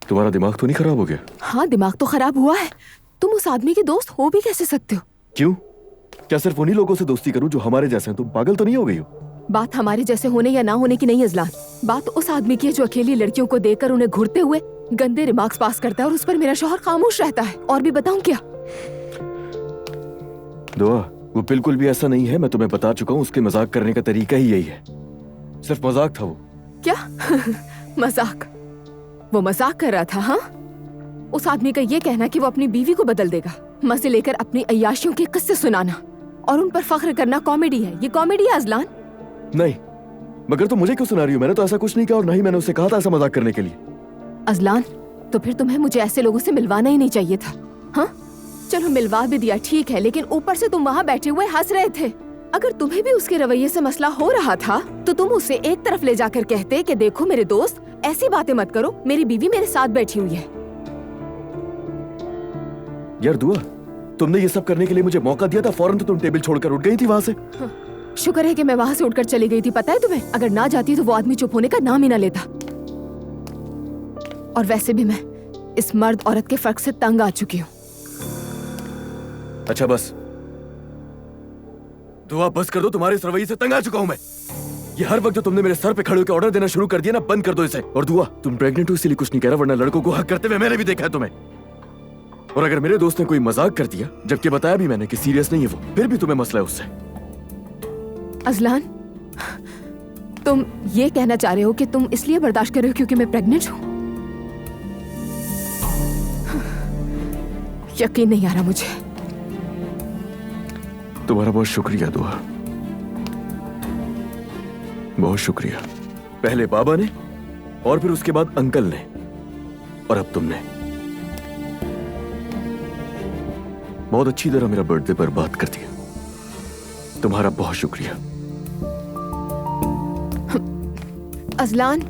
तुम्हारा दिमाग तो नहीं खराब हो गया? हाँ, दिमाग तो खराब हुआ है। तुम उस आदमी के दोस्त हो भी कैसे सकते हो? क्यों? क्या सिर्फ उन्हीं लोगों से दोस्ती करूं जो हमारे जैसे हैं? तुम पागल तो नहीं हो गई हो? बात हमारे जैसे होने या ना होने की नहीं अजलान, बात उस आदमी की है जो अकेली लड़कियों को देखकर उन्हें घूरते हुए गंदे रिमार्क्स पास करता है और उस पर मेरा शौहर खामोश रहता है। और भी बताऊं क्या? दुआ, वो बिल्कुल भी ऐसा नहीं है। मैं तुम्हें बता चुका हूँ, उसके मजाक करने का तरीका ही यही है। सिर्फ मजाक था वो। क्या? मजाक? वो मजाक कर रहा था? हाँ, उस आदमी का ये कहना कि वो अपनी बीवी को बदल देगा, मजे लेकर अपनी अय्याशियों के किस्से सुनाना और उन पर फख्र करना कॉमेडी है। ये कॉमेडी है अजलान? नहीं, मगर तुम मुझे क्यों सुना रही हो? मैंने तो ऐसा कुछ नहीं कहा और नहीं मैंने उसे कहा था ऐसा मजाक करने के लिए। अजलान, तो फिर तुम्हें मुझे ऐसे लोगों से मिलवाना ही नहीं चाहिए था। हाँ, चलो मिलवा भी दिया, ठीक है, लेकिन ऊपर से तुम वहाँ बैठे हुए हंस रहे थे। अगर तुम्हें भी उसके रवैये से मसला हो रहा था तो तुम उसे एक तरफ ले जाकर कहते कि देखो मेरे दोस्त, ऐसी बातें मत करो, मेरी बीवी मेरे साथ बैठी हुई है। यार दुआ, तुमने ये सब करने के लिए मुझे मौका दिया था, फौरन तो तुम टेबल छोड़कर उठ गई थी वहाँ से। हाँ, शुक्र है कि मैं वहाँ से उठकर चली गई थी। पता है तुम्हें, अगर ना जाती तो वो आदमी चुप होने का नाम ही ना लेता। और वैसे भी मैं इस मर्द औरत के फर्क से तंग आ चुकी हूँ। अच्छा बस दुआ, बस कर दो। तुम्हारे इस रवैये से तंग आ चुका हूँ मैं। ये हर वक्त जो तुमने मेरे सर पे खड़े होकर ऑर्डर देना शुरू कर दिया ना, बंद कर दो इसे। और दुआ, तुम प्रेग्नेंट हो इसलिए कुछ नहीं कह रहा, वरना लड़कों को हक करते हुए मैंने भी देखा है तुम्हें। और अगर मेरे दोस्त ने कोई मजाक कर दिया, जबकि बताया भी मैंने कि सीरियस नहीं है वो, फिर भी तुम्हें मसला है उससे। अजलान, तुम ये कहना चाह रहे हो कि तुम इसलिए बर्दाश्त कर रहे हो क्योंकि मैं प्रेग्नेंट हूँ? यकीन नहीं आ रहा मुझे। तुम्हारा बहुत शुक्रिया दुआ, बहुत शुक्रिया। पहले बाबा ने, और फिर उसके बाद अंकल ने, और अब तुमने। बहुत अच्छी तरह मेरा बर्थडे बर्बाद कर दिया। तुम्हारा बहुत शुक्रिया। अजलान,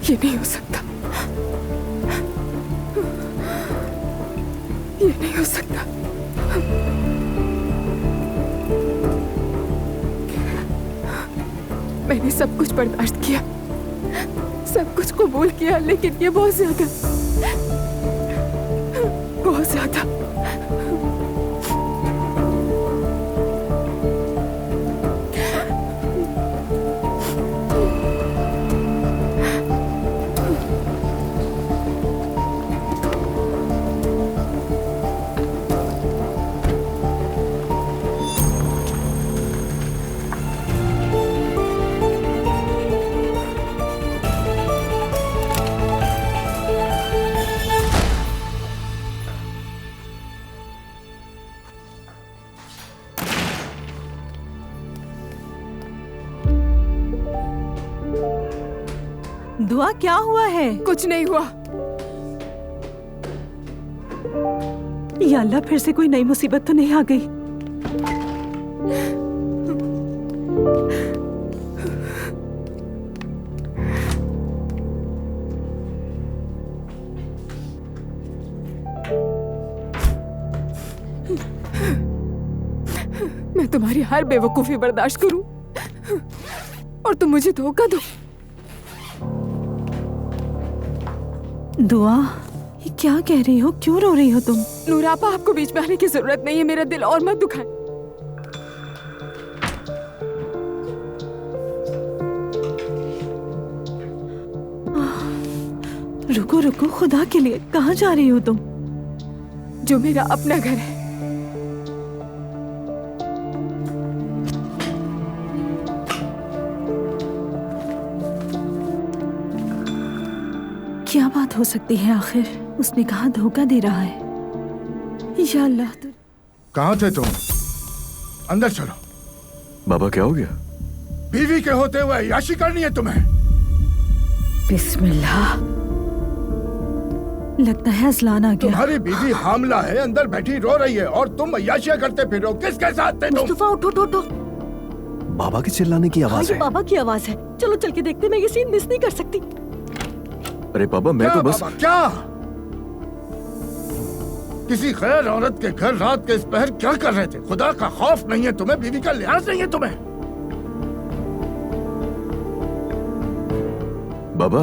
ये नहीं हो सकता, ये नहीं हो सकता। मैंने सब कुछ बर्दाश्त किया, सब कुछ कबूल किया, लेकिन ये बहुत ज्यादा, बहुत ज्यादा। दुआ, क्या हुआ है? कुछ नहीं हुआ। या अल्लाह, फिर से कोई नई मुसीबत तो नहीं आ गई? मैं तुम्हारी हर बेवकूफी बर्दाश्त करूं और तुम मुझे धोखा दो। दुआ, ये क्या कह रही हो? क्यों रो रही हो तुम? नूरापा, आपको बीच में आने की जरूरत नहीं है, मेरा दिल और मत दुखाए। रुको रुको, खुदा के लिए कहाँ जा रही हो तुम? जो मेरा अपना घर है। क्या बात हो सकती है आखिर? उसने कहा धोखा दे रहा है। या अल्लाह, तो कहाँ थे तुम? अंदर चलो। बाबा क्या हो गया? बीवी के होते हुए याशी करनी है तुम्हें? बिस्मिल्लाह। लगता है असलान आ गया। तुम्हारी बीवी हामला है, अंदर बैठी रो रही है और तुम अय्याशियां करते फिर रहो। किसके साथ थे तुम? मुस्तफा उठो उठो उठो। बाबा की चिल्लाने की आवाज ये है। बाबा की आवाज है। चलो चल के देखते, मैं ये सीन मिस नहीं कर सकती। अरे बाबा मैं क्या तो बस बाबा, क्या किसी गैर औरत के घर रात के इस पहर क्या कर रहे थे? खुदा का खौफ नहीं है तुम्हें? बीवी का लिहाज नहीं है तुम्हें? बाबा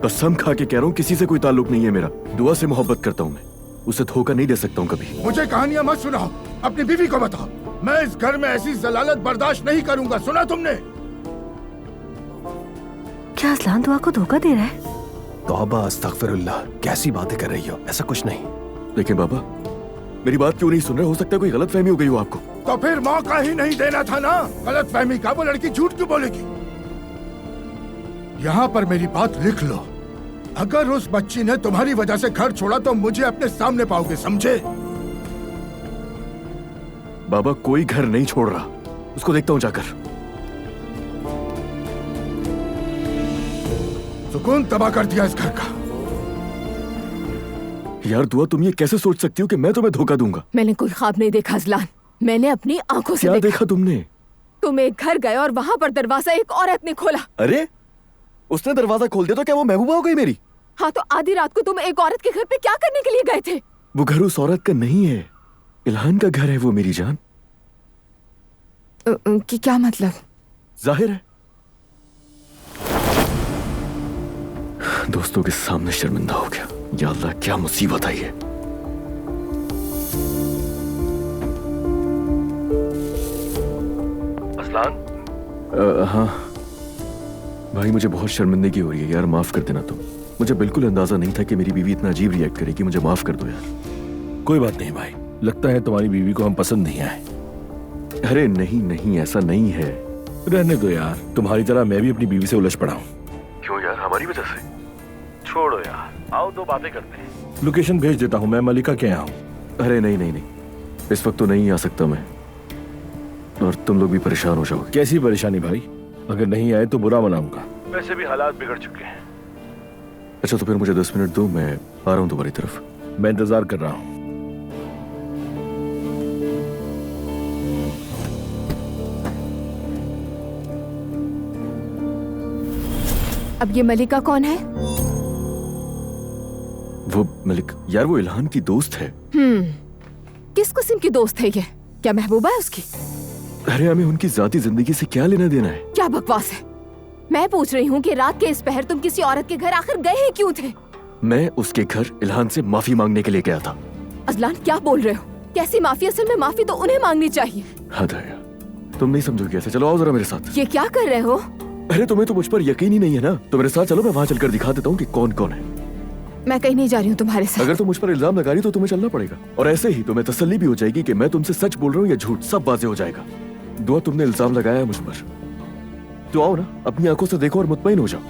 कसम खा के कह रहा हूँ, किसी से कोई ताल्लुक नहीं है मेरा। दुआ से मोहब्बत करता हूँ मैं, उसे धोखा नहीं दे सकता हूँ कभी। मुझे कहानियां मत सुनाओ, अपनी बीवी को बताओ। मैं इस घर में ऐसी जलालत बर्दाश्त नहीं करूंगा। सुना तुमने? क्या असलान दुआ को धोखा दे रहा है? तौबा अस्तगफिरुल्लाह, कैसी बातें कर रही हो? ऐसा कुछ नहीं। देखिए बाबा, मेरी बात क्यों नहीं सुन रहे? हो सकता है कोई गलत फहमी हो गई हो आपको। तो फिर मौका ही नहीं देना था ना गलत फहमी का। वो लड़की झूठ क्यों बोलेगी? यहाँ पर मेरी बात लिख लो। अगर उस बच्ची ने तुम्हारी वजह से घर छोड़ा तो मुझे अपने सामने पाओगे, समझे? बाबा कोई घर नहीं छोड़ रहा, उसको देखता हूँ जाकर। सुकून तबाह कर दिया इस घर का। यार दुआ, तुम ये कैसे सोच सकती हो कि मैं तुम्हें धोखा दूंगा? मैंने कोई ख्वाब नहीं देखा अजलान, मैंने अपनी आंखों से क्या देखा तुमने? तुम एक घर गए और वहाँ पर दरवाजा एक औरत ने खोला। अरे उसने दरवाजा खोल दिया तो क्या वो महबूबा हो गई मेरी? हाँ, तो आधी रात को तुम एक औरत के घर पे क्या करने के लिए गए थे? वो घर उस औरत का नहीं है, इल्हान का घर है वो मेरी जान। कि क्या मतलब? जाहिर है दोस्तों के सामने शर्मिंदा हो गया। या अल्लाह, क्या मुसीबत आई है। असलान? हाँ भाई, मुझे बहुत शर्मिंदगी हो रही है यार, माफ कर देना तुम। मुझे बिल्कुल अंदाजा नहीं था कि मेरी बीवी इतना अजीब रिएक्ट करेगी। मुझे माफ कर दो यार। कोई बात नहीं भाई, लगता है तुम्हारी बीवी को हम पसंद नहीं आए। अरे नहीं नहीं, ऐसा नहीं है। रहने दो यार, तुम्हारी तरह मैं भी अपनी बीवी से उलझ पड़ा हूँ। क्यों यार, हमारी वजह से? छोड़ो यार, आओ दो बातें करते हैं। लोकेशन भेज देता हूँ, मैं मलिका के यहाँ हूँ। अरे नहीं नहीं नहीं, इस वक्त तो नहीं आ सकता मैं, और तुम लोग भी परेशान हो जाओगे। कैसी परेशानी भाई? अगर नहीं आए तो बुरा मनाऊंगा। वैसे भी हालात बिगड़ चुके हैं। अच्छा तो फिर मुझे 10 मिनट दो, मैं आ रहा हूँ तुम्हारी तरफ। मैं इंतजार कर रहा हूँ। अब ये मलिका कौन है? वो मलिक यार, वो इल्हान की दोस्त है। किस किस्म की दोस्त है ये? क्या महबूबा है उसकी? अरे हमें उनकी जाती जिंदगी से क्या लेना देना है? क्या बकवास है। मैं पूछ रही हूँ कि रात के इस पहर तुम किसी औरत के घर आखिर गए ही क्यों थे? मैं उसके घर इल्हान से माफी मांगने के लिए गया था। अजलान क्या बोल रहे हो? कैसी माफी? असल में माफी तो उन्हें मांगनी चाहिए। हद है यार, तुम नहीं समझोगे ऐसे। चलो आओ जरा मेरे साथ। ये क्या कर रहे हो? अरे तुम्हें तो मुझ पर यकीन ही नहीं है ना, तो मेरे साथ चलो, मैं वहाँ चलकर दिखा देता हूँ कि कौन कौन है। मैं कहीं नहीं जा रही हूँ तुम्हारे साथ। अगर तुम मुझ पर इल्जाम लगा रही तो तुम्हें चलना पड़ेगा, और ऐसे ही तुम्हें तसल्ली भी हो जाएगी कि मैं तुमसे सच बोल रहा हूँ या झूठ, सब वाज़ेह हो जाएगा। दुआ, तुमने इल्जाम लगाया है मुझ पर, तो आओ ना, अपनी आंखों से देखो और मुतमईन हो जाओ।